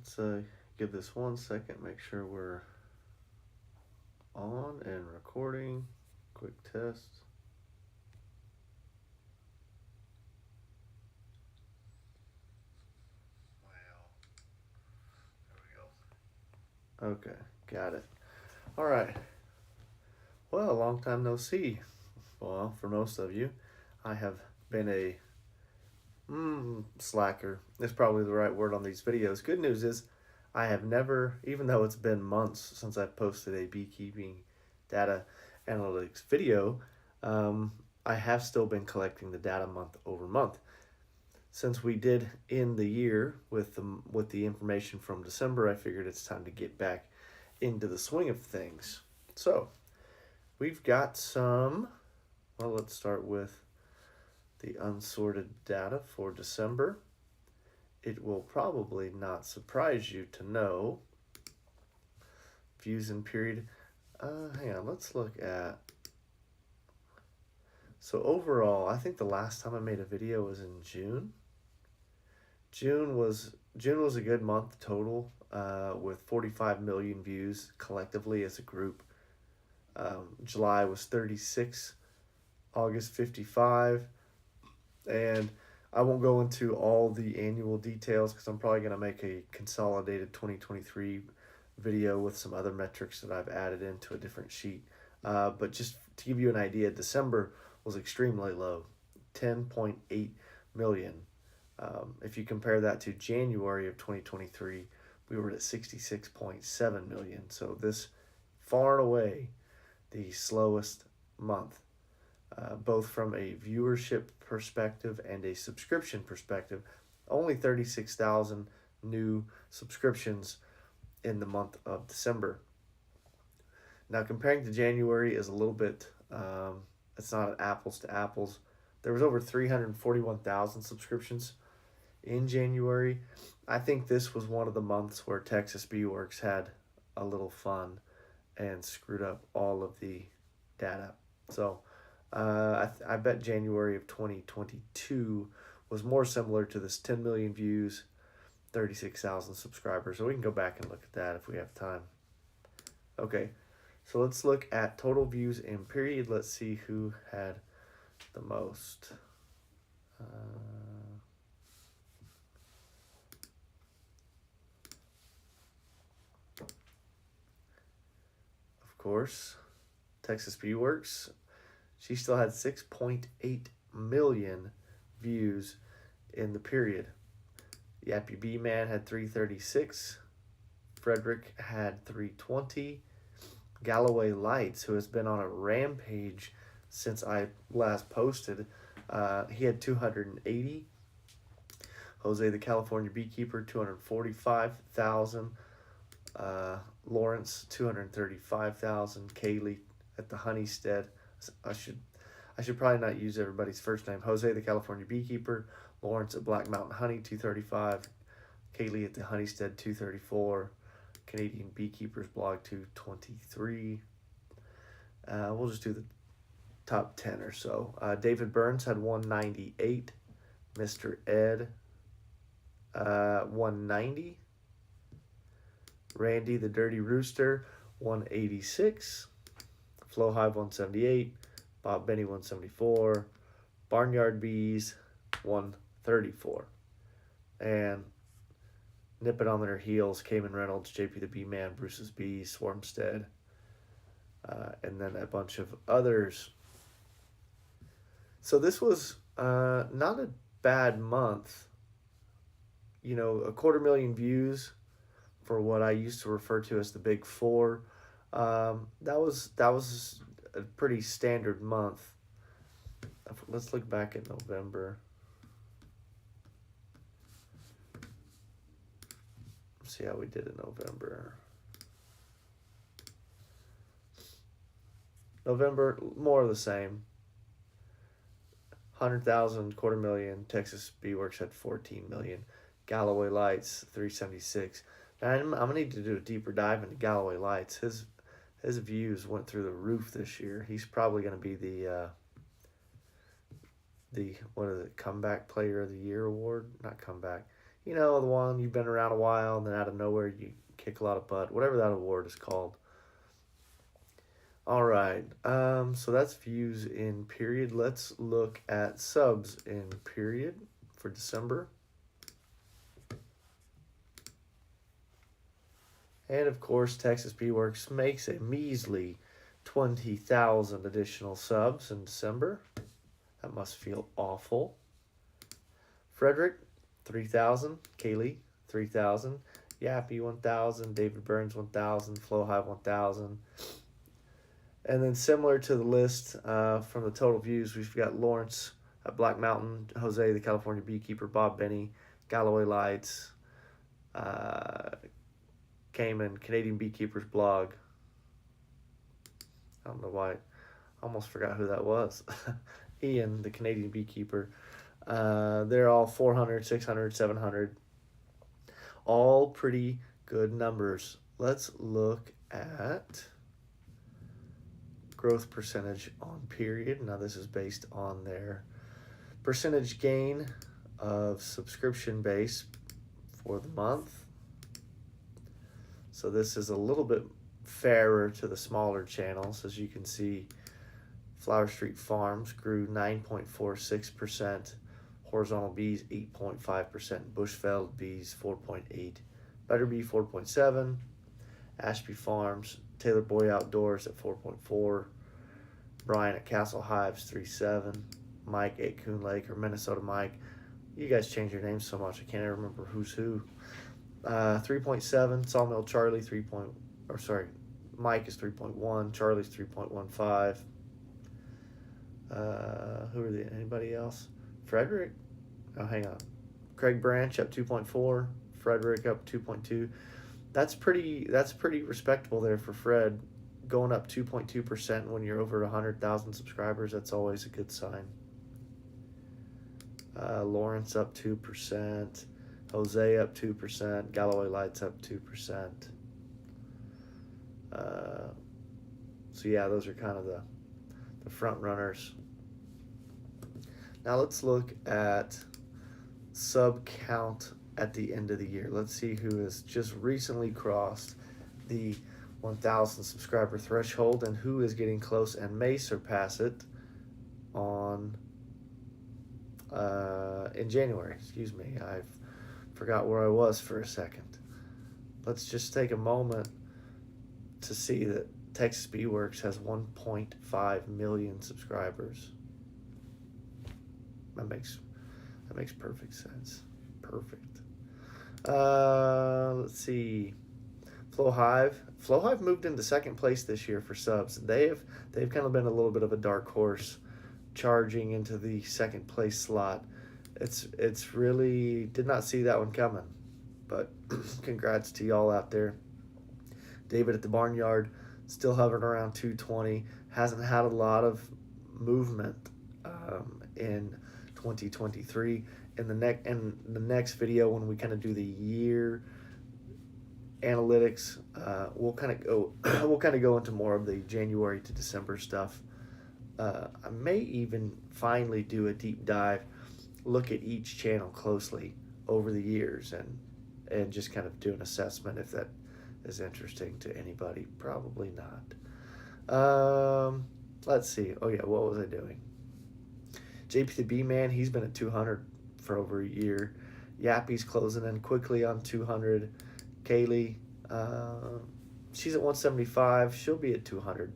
Let's give this 1 second, make sure we're on and recording. Quick test. Okay, got it. All right. Well, a long time no see. Well, for most of you, I have been a slacker. Is probably the right word on these videos. Good news is I have never, even though it's been months since I've posted a beekeeping data analytics video, I have still been collecting the data month over month. Since we did end the year with the information from December, I figured it's time to get back into the swing of things. So we've got some, well, let's start with the unsorted data for December. It will probably not surprise you to know views in period. Hang on, let's look at. So overall, I think the last time I made a video was in June. June was a good month total, with 45 million views collectively as a group. July was 36, August 55, and I won't go into all the annual details because I'm probably going to make a consolidated 2023 video with some other metrics that I've added into a different sheet. But just to give you an idea, December was extremely low, 10.8 million. If you compare that to January of 2023, we were at 66.7 million. So this far and away the slowest month, both from a viewership perspective and a subscription perspective. Only 36,000 new subscriptions in the month of December. Now comparing to January is a little bit, it's not apples to apples. There was over 341,000 subscriptions in January. I think this was one of the months where Texas Beeworks had a little fun and screwed up all of the data. So I bet January of 2022 was more similar to this 10 million views, 36,000 subscribers. So we can go back and look at that if we have time. Okay, so let's look at total views in period. Let's see who had the most. Of course, Texas Beeworks. She still had 6.8 million views in the period. Yappy Beeman had 336. Frederick had 320. Gallowaylights, who has been on a rampage since I last posted, he had 280. Jose the California Beekeeper, 245,000. Lawrence, 235,000. Kaylee at the Honeystead. I should probably not use everybody's first name. Jose the California Beekeeper, Lawrence at Black Mountain Honey, 235. Kaylee at the Honeystead, 234. Canadian Beekeepers blog, 223. We'll just do the top 10 or so. David Burns had 198. Mr. Ed, 190. Randy the Dirty Rooster, 186. Flowhive, 178. Bob Binnie, 174. Barnyard Bees, 134. And nipping on their heels, Kamon Reynolds, Jpthebeeman, brucesbees, Swarmstead, and then a bunch of others. So this was not a bad month. You know, 250,000 views for what I used to refer to as the Big Four. That was a pretty standard month. Let's look back at November. See how we did in November. November, more of the same. 100,000, 250,000. Texas Beeworks had 14 million. Gallowaylights, 376. Now I'm gonna need to do a deeper dive into Gallowaylights. His views went through the roof this year. He's probably gonna be the comeback player of the year award. Not comeback. You know, the one you've been around a while and then out of nowhere you kick a lot of butt, whatever that award is called. All right, so that's views in period. Let's look at subs in period for December. And of course, Texas Beeworks makes a measly 20,000 additional subs in December. That must feel awful. Frederick, 3,000. Kaylee, 3,000. Yappy, 1,000. David Burns, 1,000. Flowhive, 1,000. And then similar to the list from the total views, we've got Lawrence at Black Mountain, Jose, the California Beekeeper, Bob Binnie, Gallowaylights, Kamon, Canadian Beekeepers blog. I don't know why. I almost forgot who that was. Ian, the Canadian Beekeeper. They're all 400, 600, 700. All pretty good numbers. Let's look at growth percentage on period. Now this is based on their percentage gain of subscription base for the month. So this is a little bit fairer to the smaller channels. As you can see, Flower Street Farms grew 9.46%, Horizontal Bees 8.5%, Bushveld Bees 4.8%, Better Bee 4.7%, Ashby Farms, Taylor Boy Outdoors at 4.4%, Brian at Castle Hives 3.7%, Mike at Coon Lake or Minnesota Mike. You guys change your names so much I can't even remember who's who. 3.7, Sawmill Charlie Mike is 3.1, Charlie's 3.15. Anybody else? Frederick? Oh, hang on. Craig Branch up 2.4, Frederick up 2.2. That's pretty respectable there for Fred. Going up 2.2% when you're over 100,000 subscribers, that's always a good sign. Lawrence up 2%. Jose up 2%, Gallowaylights up 2%. So yeah, those are kind of the front runners. Now let's look at sub count at the end of the year. Let's see who has just recently crossed the 1,000 subscriber threshold and who is getting close and may surpass it on in January. Excuse me, I've forgot where I was for a second. Let's just take a moment to see that Texas Beeworks has 1.5 million subscribers. That makes perfect sense. Perfect. Let's see. Flowhive moved into second place this year for subs. They've kind of been a little bit of a dark horse, charging into the second place slot. It's really did not see that one coming, but congrats to y'all out there. David at the Barnyard still hovering around 220. Hasn't had a lot of movement in 2023. In the next video, when we kind of do the year analytics, we'll kind of go into more of the January to December stuff. I may even finally do a deep dive, look at each channel closely over the years and just kind of do an assessment if that is interesting to anybody. Probably not. Let's see. Oh yeah, what was I doing? Jpthebeeman, he's been at 200 for over a year. Yappy's closing in quickly on 200. Kaylee, she's at 175. She'll be at 200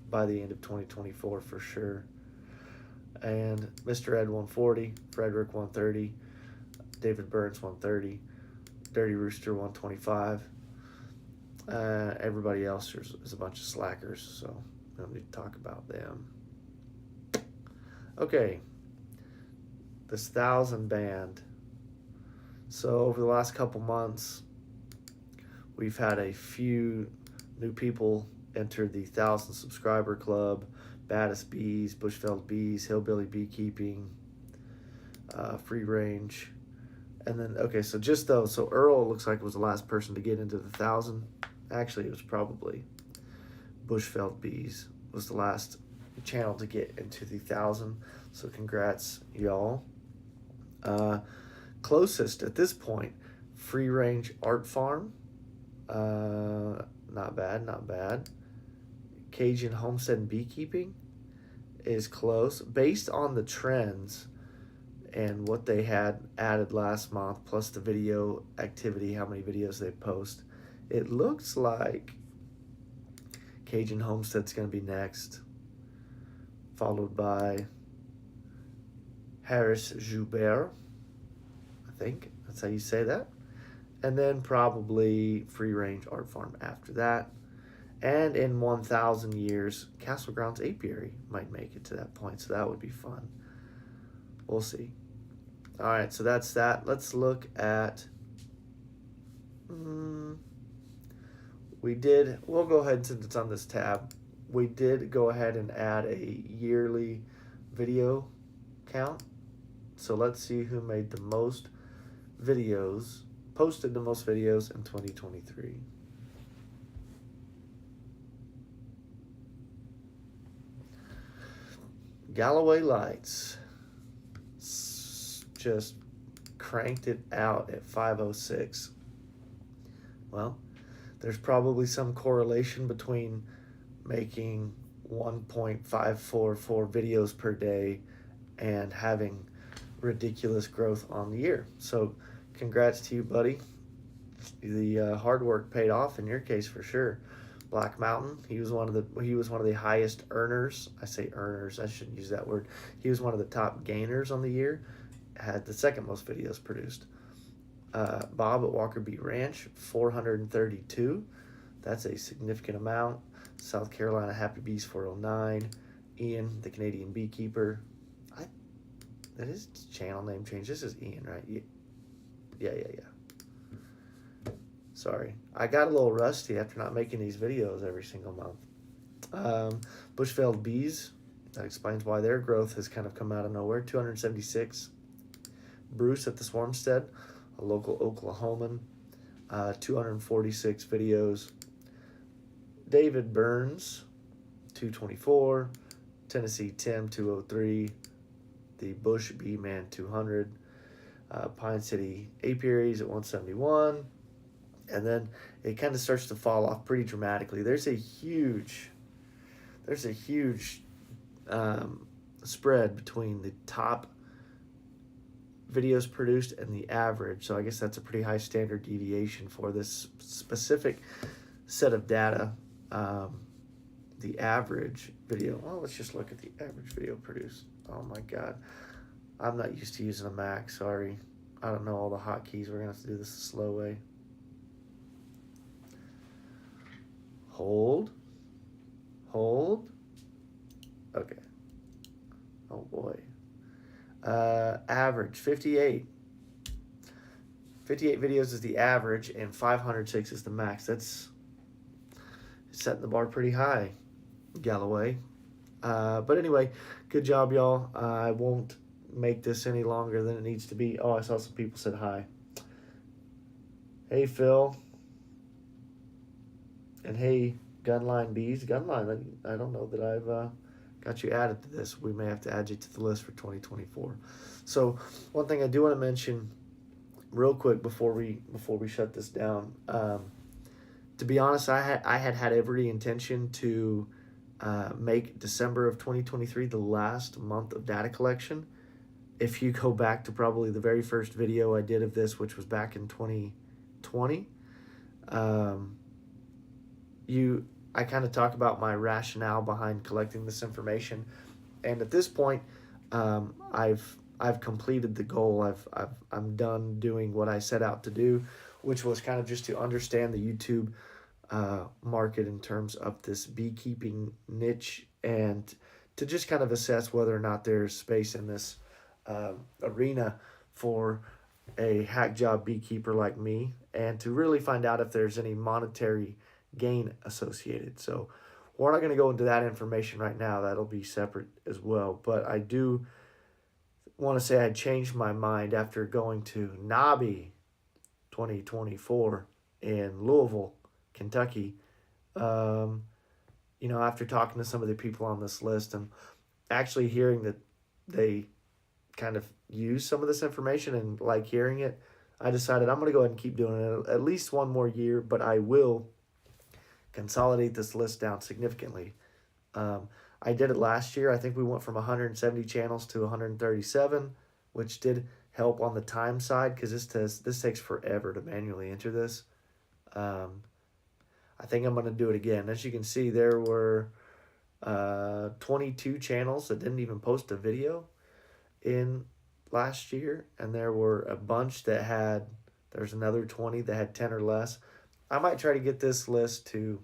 by the end of 2024 for sure. And Mr. Ed 140, Frederick 130, David Burns 130, Dirty Rooster 125. Everybody else is a bunch of slackers, so we don't need to talk about them. Okay, this 1,000 band. So over the last couple months, we've had a few new people enter the 1,000 subscriber club. Baddest Bees, Bushveld Bees, Hillbilly Beekeeping, Free Range. And then, okay, so just those. So Earl looks like was the last person to get into the 1,000. Actually, it was probably Bushveld Bees was the last channel to get into the 1,000. So congrats, y'all. Closest at this point, Free Range Art Farm. Not bad, not bad. Cajun Homestead and Beekeeping is close. Based on the trends and what they had added last month, plus the video activity, how many videos they post, it looks like Cajun Homestead's going to be next, followed by Harris Joubert, I think that's how you say that, and then probably Free Range Art Farm after that. And in 1,000 years, Castle Grounds Apiary might make it to that point, so that would be fun. We'll see. All right, so that's that. Let's look at, we'll go ahead, since it's on this tab, we did go ahead and add a yearly video count. So let's see who made the most videos, posted the most videos in 2023. Gallowaylights just cranked it out at 506. Well, there's probably some correlation between making 1.544 videos per day and having ridiculous growth on the year. So congrats to you, buddy. The hard work paid off in your case for sure. Black Mountain, he was one of the highest earners. I say earners, I shouldn't use that word. He was one of the top gainers on the year. Had the second most videos produced. Bob at Walker Beat Ranch, 432. That's a significant amount. South Carolina Happy Bees, 409. Ian, the Canadian Beekeeper. That is channel name change. This is Ian, right? Yeah. Sorry. I got a little rusty after not making these videos every single month. Bushveld Bees. That explains why their growth has kind of come out of nowhere. 276. Bruce at the Swarmstead, a local Oklahoman. 246 videos. David Burns, 224. Tennessee Tim, 203. The Bush Beeman, 200. Pine City Apiaries at 171. And then it kind of starts to fall off pretty dramatically. There's a huge spread between the top videos produced and the average. So I guess that's a pretty high standard deviation for this specific set of data. The average video. Oh, let's just look at the average video produced. Oh my God. I'm not used to using a Mac. Sorry. I don't know all the hotkeys. We're going to have to do this the slow way. Hold. Okay. Oh boy. Average 58. 58 videos is the average, and 506 is the max. That's setting the bar pretty high, Galloway. But anyway, good job, y'all. I won't make this any longer than it needs to be. Oh, I saw some people said hi. Hey, Phil. And hey, Gunline Bees. Gunline, I don't know that I've got you added to this. We may have to add you to the list for 2024. So one thing I do want to mention real quick before we shut this down. To be honest, I had every intention to make December of 2023 the last month of data collection. If you go back to probably the very first video I did of this, which was back in 2020, I kind of talk about my rationale behind collecting this information, and at this point, I've completed the goal. I'm done doing what I set out to do, which was kind of just to understand the YouTube market in terms of this beekeeping niche, and to just kind of assess whether or not there's space in this arena for a hack job beekeeper like me, and to really find out if there's any monetary gain associated. So we're not going to go into that information right now. That'll be separate as well. But I do want to say I changed my mind after going to NABI 2024 in Louisville, Kentucky. After talking to some of the people on this list and actually hearing that they kind of use some of this information and like hearing it, I decided I'm going to go ahead and keep doing it at least one more year, but I will consolidate this list down significantly. I did it last year. I think we went from 170 channels to 137, which did help on the time side because this takes forever to manually enter this. I think I'm going to do it again. As you can see, there were 22 channels that didn't even post a video in last year, and there were a bunch that had, there's another 20 that had 10 or less. I might try to get this list to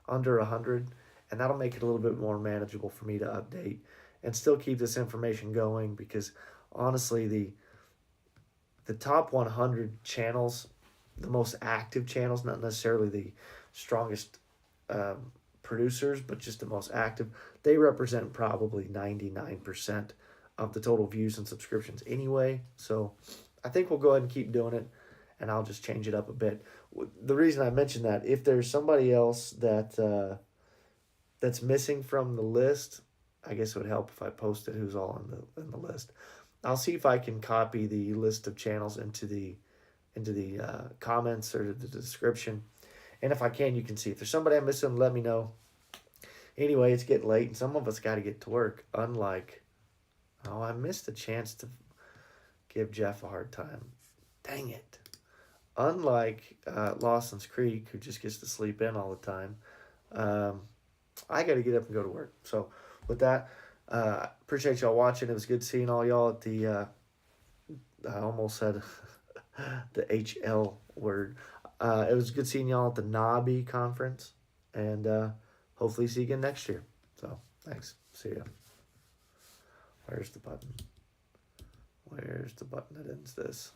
under 100, and that'll make it a little bit more manageable for me to update and still keep this information going, because honestly, the top 100 channels, the most active channels, not necessarily the strongest producers, but just the most active, they represent probably 99% of the total views and subscriptions anyway. So I think we'll go ahead and keep doing it, and I'll just change it up a bit. The reason I mentioned that, if there's somebody else that that's missing from the list, I guess it would help if I posted who's all in the list. I'll see if I can copy the list of channels into the comments or the description, and if I can, you can see. If there's somebody I'm missing, let me know. Anyway, it's getting late, and some of us got to get to work. Unlike, oh, I missed a chance to give Jeff a hard time. Dang it. Unlike Lawson's Creek, who just gets to sleep in all the time, I got to get up and go to work. So with that, appreciate y'all watching. It was good seeing all y'all at the, I almost said the HL word. It was good seeing y'all at the NWNJBA conference, and hopefully see you again next year. So thanks. See ya. Where's the button? Where's the button that ends this?